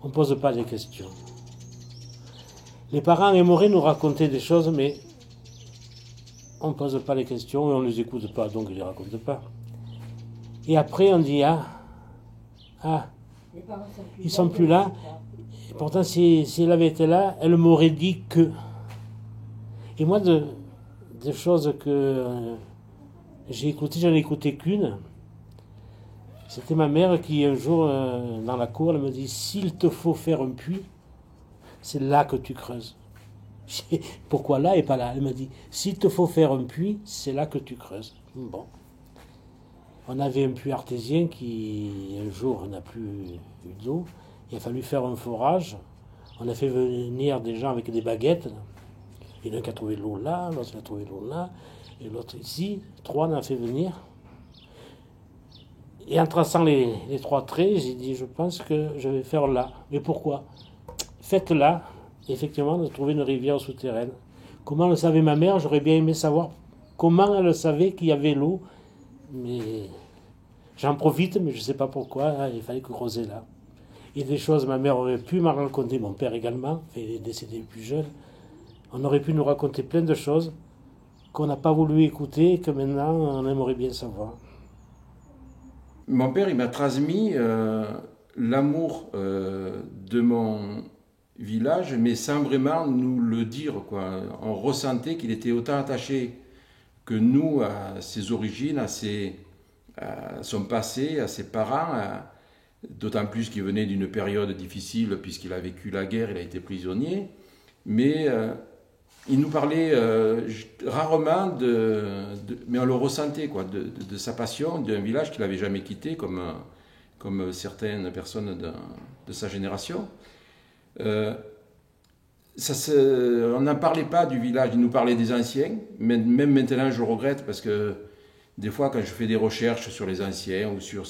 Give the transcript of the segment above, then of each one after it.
on ne pose pas des questions. Les parents aimeraient nous raconter des choses, mais on ne pose pas les questions et on ne les écoute pas, donc ils ne les racontent pas. Et après, on dit, ils ne sont plus là. Et pourtant, si elle avait été là, elle m'aurait dit que. Et moi, des choses que j'ai écoutées, j'en ai écouté qu'une. C'était ma mère qui, un jour, dans la cour, elle me dit, s'il te faut faire un puits, c'est là que tu creuses. Pourquoi là et pas là? Elle me dit, s'il te faut faire un puits, c'est là que tu creuses. Bon. On avait un puits artésien qui, un jour, n'a plus eu d'eau. Il a fallu faire un forage. On a fait venir des gens avec des baguettes. Il y en a un qui a trouvé l'eau là, l'autre a trouvé l'eau là, et l'autre ici. 3 on a fait venir. Et en traçant les 3 traits, j'ai dit, je pense que je vais faire là. Mais pourquoi? Faites là. Effectivement, on a trouvé une rivière souterraine. Comment le savait ma mère? J'aurais bien aimé savoir comment elle savait qu'il y avait l'eau. Mais j'en profite, mais je ne sais pas pourquoi. Il fallait creuser là. Et des choses, ma mère aurait pu m'en raconter, mon père également, il est décédé plus jeune. On aurait pu nous raconter plein de choses qu'on n'a pas voulu écouter et que maintenant on aimerait bien savoir. Mon père, il m'a transmis l'amour de mon village, mais sans vraiment nous le dire, quoi. On ressentait qu'il était autant attaché que nous à ses origines, à son passé, à ses parents, d'autant plus qu'il venait d'une période difficile puisqu'il a vécu la guerre, il a été prisonnier. Mais il nous parlait rarement mais on le ressentait, quoi, de sa passion, d'un village qu'il n'avait jamais quitté, comme certaines personnes de sa génération. On n'en parlait pas du village, il nous parlait des anciens. Même maintenant, je le regrette parce que des fois, quand je fais des recherches sur les anciens ou sur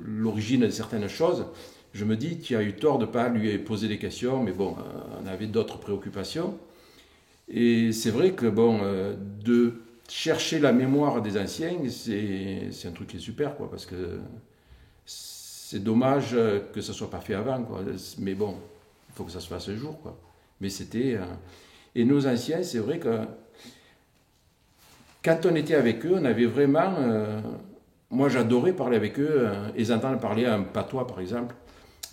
l'origine de certaines choses, je me dis, tu as eu tort de ne pas lui poser des questions, mais bon, on avait d'autres préoccupations. Et c'est vrai que, bon, de chercher la mémoire des anciens, c'est un truc qui est super, quoi, parce que c'est dommage que ça ne soit pas fait avant, quoi. Mais bon, il faut que ça se fasse un jour, quoi. Mais c'était... Et nos anciens, c'est vrai que quand on était avec eux, on avait vraiment... moi, j'adorais parler avec eux, et entendre parler en patois, par exemple.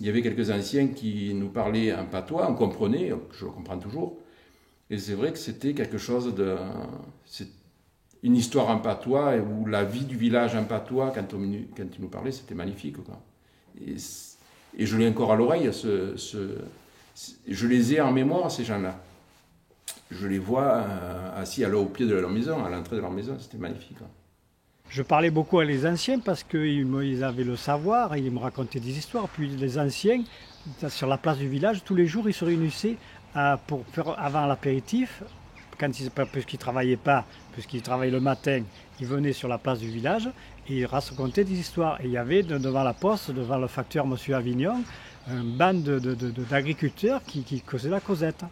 Il y avait quelques anciens qui nous parlaient en patois, on comprenait, je le comprends toujours. Et c'est vrai que c'était quelque chose de... C'est une histoire en patois, ou la vie du village en patois, quand ils nous parlaient, c'était magnifique, quoi. Et je l'ai encore à l'oreille, je les ai en mémoire, ces gens-là. Je les vois assis au pied de leur maison, à l'entrée de leur maison, c'était magnifique, quoi. Je parlais beaucoup à les anciens parce qu'ils avaient le savoir, ils me racontaient des histoires. Puis les anciens, sur la place du village, tous les jours, ils se réunissaient pour faire avant l'apéritif. Puisqu'ils ne travaillaient pas, puisqu'ils travaillaient le matin, ils venaient sur la place du village et ils racontaient des histoires. Et il y avait devant la poste, devant le facteur M. Avignon, un band d'agriculteurs qui causaient la causette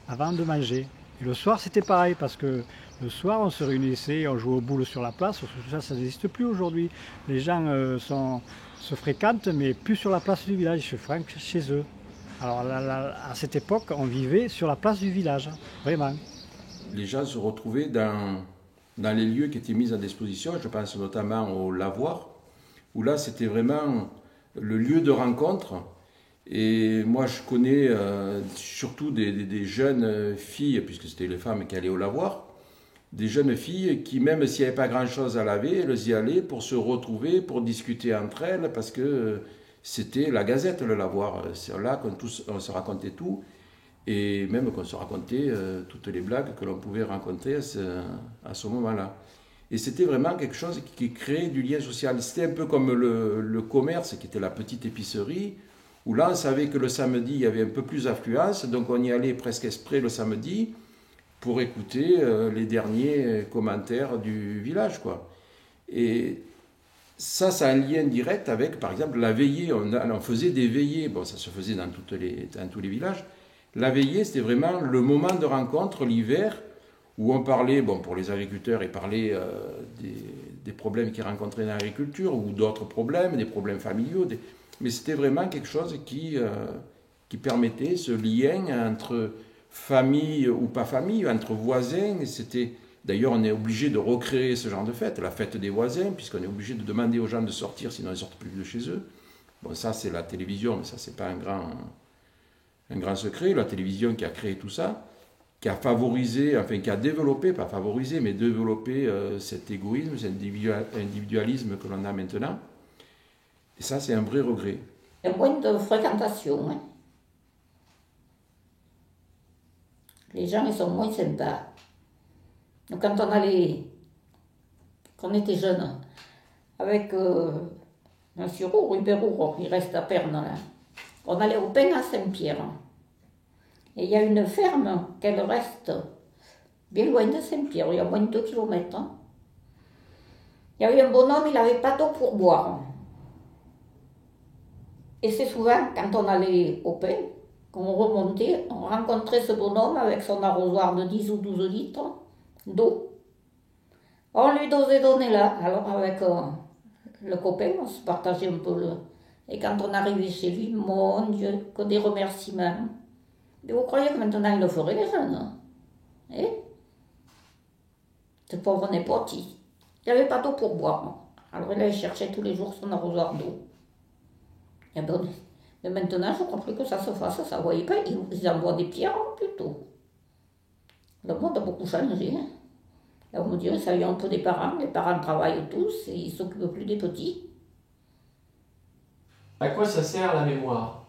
avant de manger. Et le soir, c'était pareil, parce que le soir, on se réunissait, on jouait aux boules sur la place. Ça n'existe plus aujourd'hui. Les gens se fréquentent, mais plus sur la place du village, ils se fréquentent chez eux. Alors à cette époque, on vivait sur la place du village, vraiment. Les gens se retrouvaient dans les lieux qui étaient mis à disposition. Je pense notamment au lavoir, où là, c'était vraiment le lieu de rencontre. Et moi, je connais surtout des jeunes filles, puisque c'était les femmes qui allaient au lavoir, des jeunes filles qui, même s'il n'y avait pas grand-chose à laver, elles y allaient pour se retrouver, pour discuter entre elles, parce que c'était la gazette, le lavoir. C'est là qu'on se racontait tout, et même qu'on se racontait toutes les blagues que l'on pouvait rencontrer à ce moment-là. Et c'était vraiment quelque chose qui créait du lien social. C'était un peu comme le commerce, qui était la petite épicerie, où là, on savait que le samedi, il y avait un peu plus d'affluence, donc on y allait presque exprès le samedi pour écouter les derniers commentaires du village, quoi. Et ça a un lien direct avec, par exemple, la veillée. On faisait des veillées, bon, ça se faisait dans tous les villages. La veillée, c'était vraiment le moment de rencontre, l'hiver, où on parlait, bon, pour les agriculteurs, ils parlaient des problèmes qu'ils rencontraient dans l'agriculture ou d'autres problèmes, des problèmes familiaux. Mais c'était vraiment quelque chose qui permettait ce lien entre famille ou pas famille, entre voisins. D'ailleurs, on est obligé de recréer ce genre de fête, la fête des voisins, puisqu'on est obligé de demander aux gens de sortir, sinon ils ne sortent plus de chez eux. Bon, ça, c'est la télévision, mais ça, c'est pas un grand secret. La télévision qui a créé tout ça, qui a favorisé, enfin, qui a développé, pas favorisé, mais développé cet égoïsme, cet individualisme que l'on a maintenant. Et ça, c'est un vrai regret. Il y a moins de fréquentation. Hein. Les gens, ils sont moins sympas. Donc, quand on était jeunes, avec Monsieur Roux, Hubert Roux, il reste à Perne, là. On allait au Pin à Saint-Pierre. Et il y a une ferme qu'elle reste bien loin de Saint-Pierre, il y a moins de 2 kilomètres. Hein. Il y avait un bonhomme, il n'avait pas d'eau pour boire. Et c'est souvent, quand on allait au Pin, qu'on remontait, on rencontrait ce bonhomme avec son arrosoir de 10 ou 12 litres d'eau. On lui donnait là. Alors avec le copain, on se partageait un peu le... Et quand on arrivait chez lui, mon Dieu, que des remerciements. Mais vous croyez que maintenant il le ferait les jeunes? Eh? Ce pauvre n'importe. Il n'avait pas d'eau pour boire. Alors il allait chercher tous les jours son arrosoir d'eau. Et ben, mais maintenant, je ne crois plus que ça se fasse, ça ne voyait pas. Ils envoient des pierres plutôt. Le monde a beaucoup changé. Hein. Et on me dirait, ça vient un peu des parents. Les parents travaillent tous et ils ne s'occupent plus des petits. À quoi ça sert la mémoire?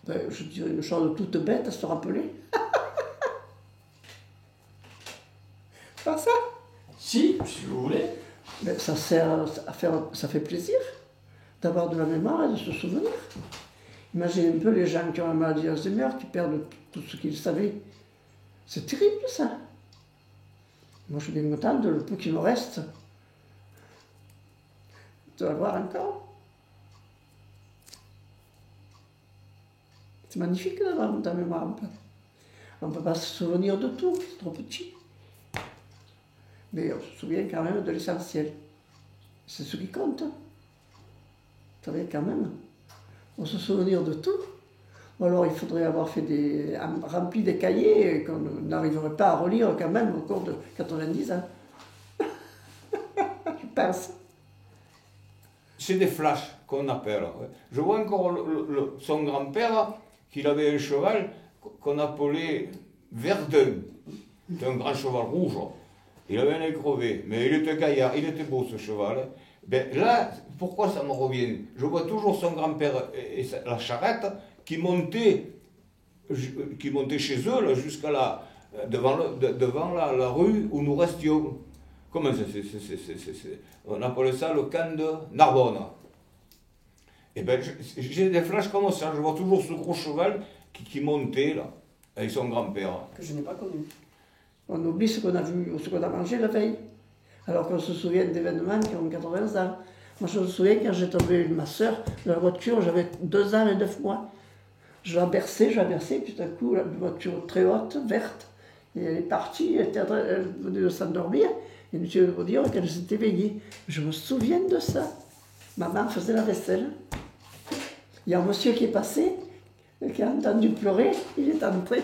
Ben, je dirais une chose toute bête à se rappeler. Pas ça? Si vous voulez. Mais ça sert à faire, ça fait plaisir d'avoir de la mémoire et de se souvenir. Imaginez un peu les gens qui ont la maladie d'Alzheimer, qui perdent tout ce qu'ils savaient. C'est terrible ça. Moi je suis bien content de le peu qu'il me reste, de l'avoir encore. C'est magnifique d'avoir de la mémoire. On ne peut pas se souvenir de tout, c'est trop petit. Mais on se souvient quand même de l'essentiel. C'est ce qui compte. Vous savez, quand même. On se souvenir de tout. Ou alors il faudrait avoir fait rempli des cahiers qu'on n'arriverait pas à relire quand même au cours de 90 ans. Je pense. C'est des flashs qu'on appelle. Je vois encore son grand-père, qu'il avait un cheval qu'on appelait Verdun. C'était un grand cheval rouge. Il avait un nez crevé, mais il était gaillard, il était beau ce cheval. Ben là, pourquoi ça me revient? Je vois toujours son grand-père et la charrette qui montait chez eux là, jusqu'à là, devant la rue où nous restions. Comment on appelait ça le camp de Narbonne. Et ben j'ai des flashs comme ça, je vois toujours ce gros cheval qui montait là, avec son grand-père. Que je n'ai pas connu. On oublie ce qu'on a vu ou ce qu'on a mangé la veille. Alors qu'on se souvient d'événements qui ont 80 ans. Moi je me souviens quand j'ai tombé ma soeur de la voiture, j'avais 2 ans et 9 mois. Je la berçais, puis tout à coup, la voiture très haute, verte, et elle est partie, elle venait de s'endormir, et je vais vous dire qu'elle s'est éveillée. Je me souviens de ça. Maman faisait la vaisselle. Il y a un monsieur qui est passé, qui a entendu pleurer, il est entré,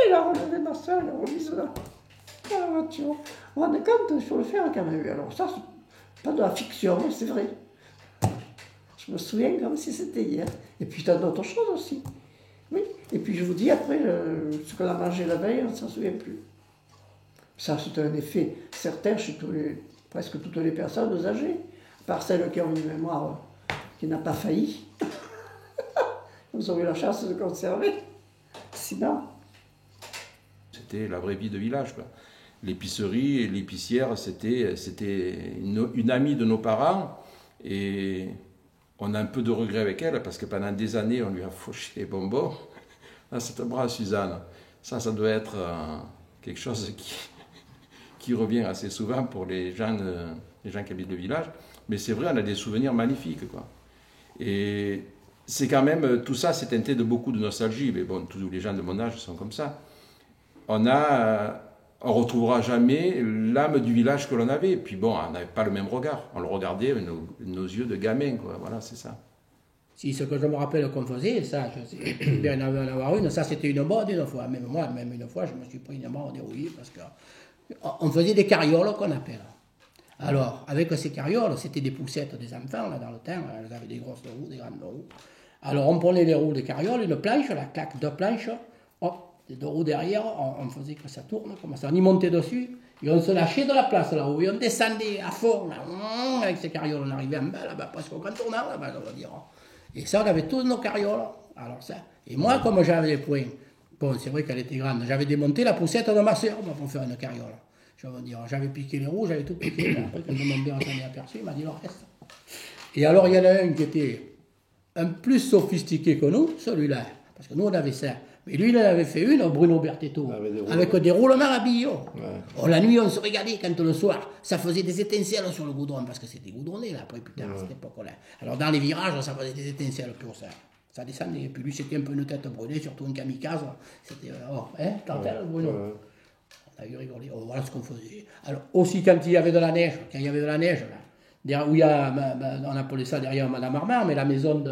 il a relevé ma soeur, il l'a remise dans la voiture. Vous vous rendez compte, il faut le faire quand même. Alors ça, c'est pas de la fiction, mais c'est vrai. Je me souviens comme si c'était hier. Et puis tant d'autres choses aussi. Oui, et puis je vous dis après, ce qu'on a mangé la veille, on ne s'en souvient plus. Ça, c'est un effet certain chez presque toutes les personnes âgées, à part celles qui ont une mémoire qui n'a pas failli. Vous avez la chance de conserver. Sinon... C'était la vraie vie de village, quoi. L'épicerie et l'épicière, c'était une amie de nos parents, et on a un peu de regret avec elle, parce que pendant des années, on lui a fauché les bonbons. Là, c'est un bras, Suzanne. Ça doit être quelque chose qui revient assez souvent pour les gens qui habitent le village. Mais c'est vrai, on a des souvenirs magnifiques, quoi. Et c'est quand même, tout ça, c'est teinté de beaucoup de nostalgie. Mais bon, tous les gens de mon âge sont comme ça. On a on retrouvera jamais l'âme du village que l'on avait. Et puis bon, on n'avait pas le même regard. On le regardait avec nos yeux de gamin, quoi. Voilà, c'est ça. Si ce que je me rappelle qu'on faisait, ça, je sais bien en avoir une, ça c'était une mode une fois. Même moi, même une fois, je me suis pris une mode dérouillée parce qu'on faisait des carrioles qu'on appelle. Alors, avec ces carrioles, c'était des poussettes des enfants, là, dans le temps, elles avaient des grosses roues, des grandes roues. Alors, on prenait les roues des carrioles, une planche, la claque, deux planches, hop, les deux roues derrière, on faisait que ça tourne, comme ça, on y montait dessus, et on se lâchait de la place là-haut, et on descendait à fond, là, avec ces carrioles, on arrivait en bas, là-bas, presque au grand tournant, là-bas, on va dire. Et ça, on avait tous nos carrioles. Alors ça. Et moi, comme j'avais les poings, bon, c'est vrai qu'elle était grande, j'avais démonté la poussette de ma sœur pour faire une carriole. Je veux dire, j'avais piqué les roues, j'avais tout piqué. Mais après, quand mon père s'en est aperçu, il m'a dit le reste. Et alors, il y en a un qui était un plus sophistiqué que nous, celui-là. Parce que nous, on avait ça. Mais lui, il en avait fait une, Bruno Bertetto, avec des roulements à billot. Ouais. Oh, la nuit, on se regardait quand le soir, ça faisait des étincelles sur le goudron, parce que c'était goudronné, là, après, plus tard, à cette époque-là. Alors, dans les virages, ça faisait des étincelles pour ça. Ça descendait. Et puis lui, c'était un peu une tête brûlée, surtout un kamikaze. C'était, t'entends, Bruno? On a eu rigolé. Oh, voilà ce qu'on faisait. Alors, aussi, quand il y avait de la neige, là, où il y a, on appelait ça derrière Madame Armand, mais la maison de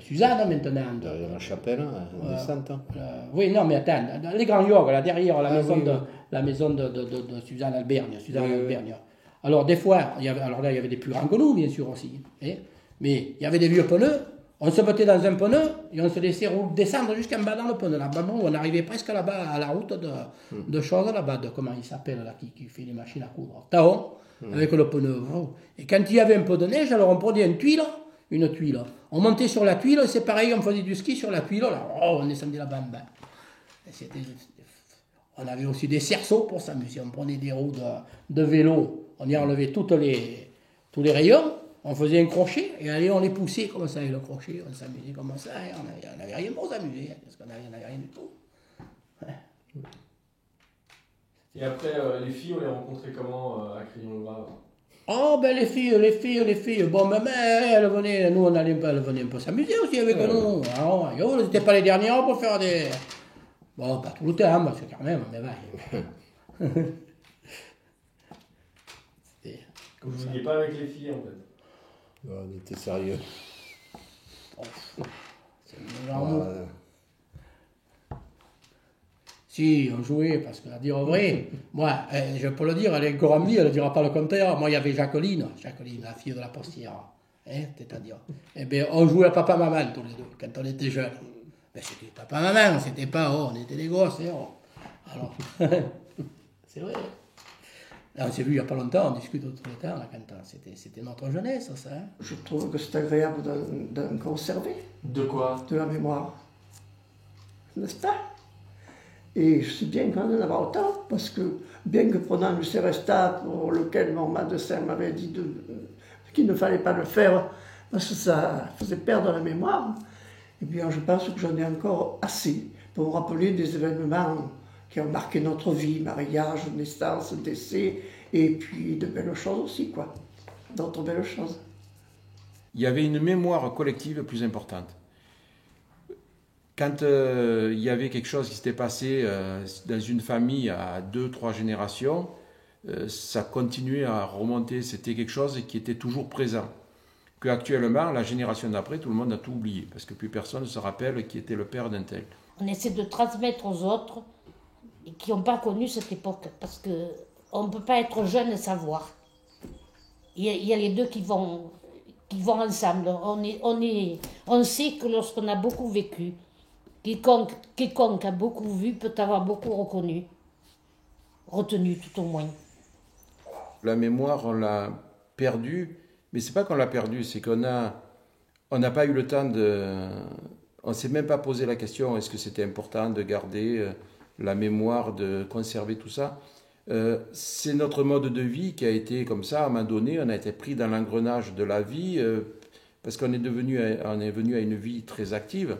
Suzanne maintenant. Derrière la chapelle, en descente. Oui, non, mais attends, les grands yorks, là derrière la maison de Suzanne Albergne. Alors des fois, il y avait des plus grands que nous, bien sûr aussi. Mais il y avait des vieux pneus, on se mettait dans un pneu et on se laissait descendre jusqu'en bas dans le pneu. Là-bas, on arrivait presque là-bas à la route de choses là-bas, de comment il s'appelle là, qui fait les machines à coudre. Taon, avec le pneu. Et quand il y avait un peu de neige, alors on prenait une tuile. On montait sur la tuile, c'est pareil, on faisait du ski sur la tuile, là, on descendait là-bas en bas. On avait aussi des cerceaux pour s'amuser, on prenait des roues de vélo, on y enlevait tous les rayons, on faisait un crochet, et allez, on les poussait comme ça avec le crochet, on s'amusait comme ça, et on n'avait rien pour s'amuser, parce qu'on n'avait rien du tout. Ouais. Et après, les filles, on les rencontrait comment à Crillon-le-Brave? Oh, ben les filles, bon, ben, elles venaient, nous on allait elles venaient un peu s'amuser aussi avec nous. Alors, elles n'étaient pas les dernières pour faire des. Bon, pas tout le temps, parce que quand même, mais va. Vous ne veniez pas avec les filles en fait? Non, on était sérieux. C'est le genre Si, on jouait, parce qu'à dire vrai, moi, je peux le dire, elle est encore en vie, elle ne dira pas le contraire. Moi, il y avait Jacqueline, la fille de la postière, c'est-à-dire. Eh bien, on jouait à papa-maman tous les deux, quand on était jeunes. Mais c'était papa-maman, c'était pas, on était des gosses, Alors, c'est vrai. Là, on s'est vu il n'y a pas longtemps, on discute tout le temps, là, quand c'était notre jeunesse, ça. Je trouve que c'est agréable d'en conserver. De quoi? De la mémoire. N'est-ce pas? Et je sais bien qu'on en a autant, parce que bien que prenant le Célestat, pour lequel mon médecin m'avait dit qu'il ne fallait pas le faire, parce que ça faisait perdre la mémoire, eh bien je pense que j'en ai encore assez pour me rappeler des événements qui ont marqué notre vie, mariage, naissance, décès, et puis de belles choses aussi, quoi. D'autres belles choses. Il y avait une mémoire collective plus importante. Quand il y avait quelque chose qui s'était passé dans une famille à 2-3 générations, ça continuait à remonter. C'était quelque chose qui était toujours présent. Qu'actuellement, la génération d'après, tout le monde a tout oublié, parce que plus personne ne se rappelle qui était le père d'un tel. On essaie de transmettre aux autres qui n'ont pas connu cette époque, parce qu'on ne peut pas être jeune et savoir. Il y a les deux qui vont ensemble. On sait que lorsqu'on a beaucoup vécu, quiconque a beaucoup vu peut avoir beaucoup retenu tout au moins. La mémoire, on l'a perdue, mais c'est pas qu'on l'a perdue, c'est qu'on n'a pas eu le temps on s'est même pas posé la question, est-ce que c'était important de garder la mémoire, de conserver tout ça. C'est notre mode de vie qui a été comme ça, à un moment donné, on a été pris dans l'engrenage de la vie, parce qu'on est venu à une vie très active.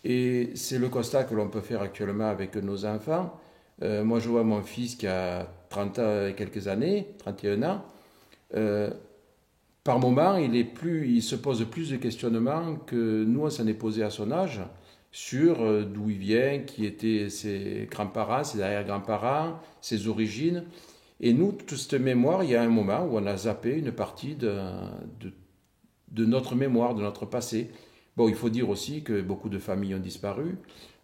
Et c'est le constat que l'on peut faire actuellement avec nos enfants. Moi, je vois mon fils qui a 30 ans et quelques années, 31 ans. Par moment, il se pose plus de questionnements que nous, on s'en est posé à son âge. sur d'où il vient, qui étaient ses grands-parents, ses arrière-grands-parents, ses origines. Et nous, toute cette mémoire, il y a un moment où on a zappé une partie de notre mémoire, de notre passé. Bon, il faut dire aussi que beaucoup de familles ont disparu.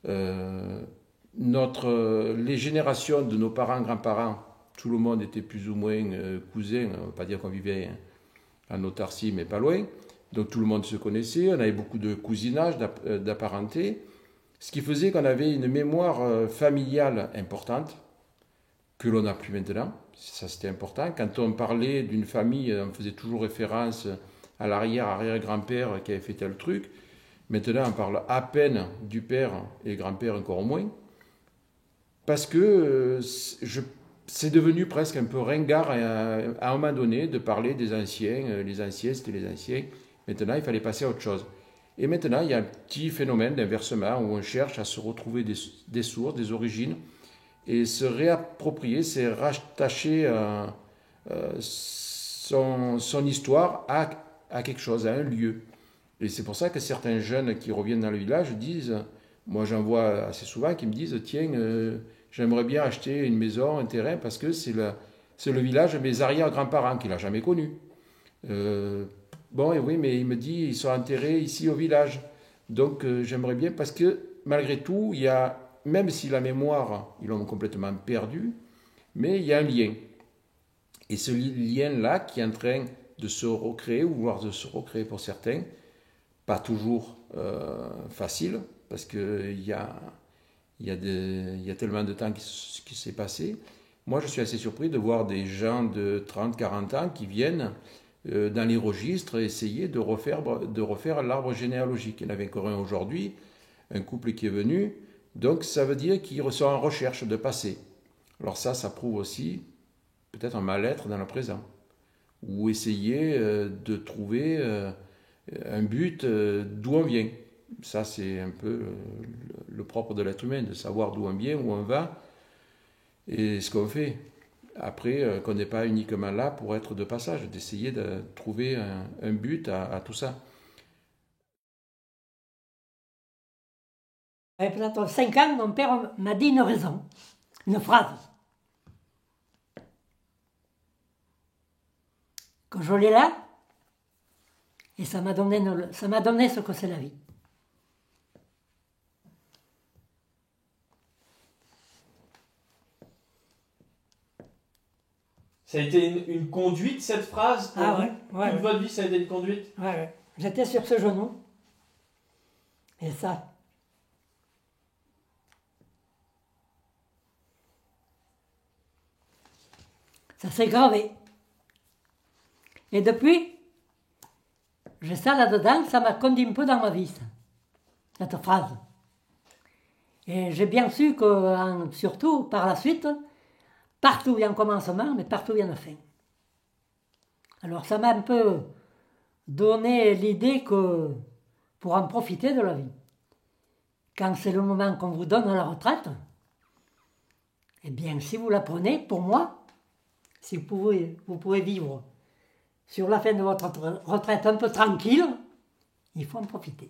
Les générations de nos parents, grands-parents, tout le monde était plus ou moins cousins, on ne va pas dire qu'on vivait en autarcie, mais pas loin. Donc tout le monde se connaissait, on avait beaucoup de cousinage, d'apparenté, ce qui faisait qu'on avait une mémoire familiale importante, que l'on n'a plus maintenant. Ça, c'était important. Quand on parlait d'une famille, on faisait toujours référence à l'arrière-arrière-grand-père qui avait fait tel truc. Maintenant, on parle à peine du père et grand-père encore moins. Parce que c'est devenu presque un peu ringard à un moment donné de parler des anciens. Les anciens, c'était les anciens. Maintenant, il fallait passer à autre chose. Et maintenant, il y a un petit phénomène d'inversement où on cherche à se retrouver des sources, des origines, et se réapproprier, c'est rattacher son histoire à quelque chose, à un lieu. Et c'est pour ça que certains jeunes qui reviennent dans le village disent, moi j'en vois assez souvent, qui me disent, tiens, j'aimerais bien acheter une maison, un terrain, parce que c'est le village de mes arrière-grands-parents qu'il n'a jamais connu. Bon, et oui, mais il me dit, ils sont enterrés ici au village. Donc j'aimerais bien, parce que malgré tout, il y a, même si la mémoire, ils l'ont complètement perdue, mais il y a un lien. Et ce lien-là qui est en train de se recréer, ou voire de se recréer pour certains, pas toujours facile, parce qu'il y a tellement de temps qui s'est passé. Moi, je suis assez surpris de voir des gens de 30, 40 ans qui viennent dans les registres essayer de refaire l'arbre généalogique. Il y en avait encore un aujourd'hui, un couple qui est venu, donc ça veut dire qu'ils sont en recherche de passé. Alors ça prouve aussi peut-être un mal-être dans le présent, ou essayer de trouver un but d'où on vient. Ça, c'est un peu le propre de l'être humain, de savoir d'où on vient, où on va, et ce qu'on fait. Après, qu'on n'est pas uniquement là pour être de passage, d'essayer de trouver un but à tout ça. J'avais peut-être 5 ans, mon père m'a dit une raison, une phrase. Que je l'ai là, et ça m'a donné ce que c'est la vie. Ça a été une conduite, cette phrase pour vous? Ouais. Toute votre vie, ça a été une conduite? Ouais. J'étais sur ce genou. Et ça s'est gravé. Et depuis, j'ai ça là-dedans, ça m'a conduit un peu dans ma vie, ça, cette phrase. Et j'ai bien su que, surtout par la suite, partout il y a un commencement, mais partout il y a une fin. Alors ça m'a un peu donné l'idée que pour en profiter de la vie, quand c'est le moment qu'on vous donne la retraite, eh bien si vous la prenez, pour moi, si vous pouvez vivre sur la fin de votre retraite un peu tranquille, il faut en profiter.